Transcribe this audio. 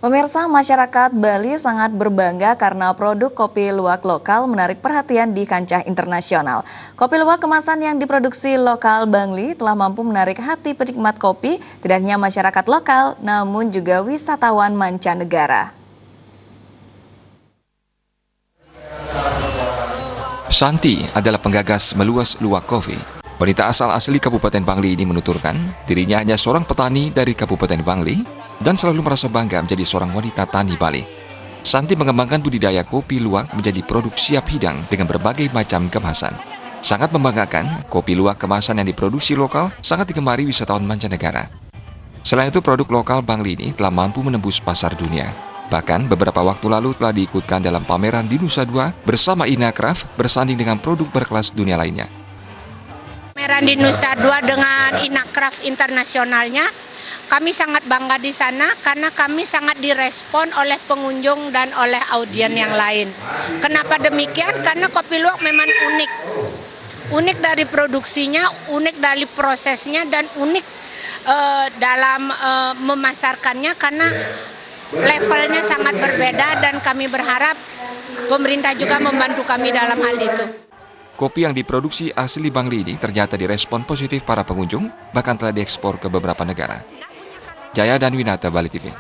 Pemirsa, masyarakat Bali sangat berbangga karena produk kopi luwak lokal menarik perhatian di kancah internasional. Kopi luwak kemasan yang diproduksi lokal Bangli telah mampu menarik hati penikmat kopi, tidak hanya masyarakat lokal, namun juga wisatawan mancanegara. Santi adalah penggagas Meluas Luwak Coffee. Wanita asli Kabupaten Bangli ini menuturkan dirinya hanya seorang petani dari Kabupaten Bangli dan selalu merasa bangga menjadi seorang wanita tani Bali. Santi mengembangkan budidaya kopi luwak menjadi produk siap hidang dengan berbagai macam kemasan. Sangat membanggakan, kopi luwak kemasan yang diproduksi lokal sangat digemari wisatawan mancanegara. Selain itu, produk lokal Bangli ini telah mampu menembus pasar dunia. Bahkan beberapa waktu lalu telah diikutkan dalam pameran di Nusa Dua bersama Ina Craft bersanding dengan produk berkelas dunia lainnya. Pameran di Nusa Dua dengan Ina Craft internasionalnya, kami sangat bangga di sana karena kami sangat direspon oleh pengunjung dan oleh audien yang lain. Kenapa demikian? Karena kopi luwak memang unik. Unik dari produksinya, unik dari prosesnya, dan unik dalam memasarkannya karena levelnya sangat berbeda, dan kami berharap pemerintah juga membantu kami dalam hal itu. Kopi yang diproduksi asli Bangli ini ternyata direspon positif para pengunjung, bahkan telah diekspor ke beberapa negara. Jaya dan Winata, Bali TV.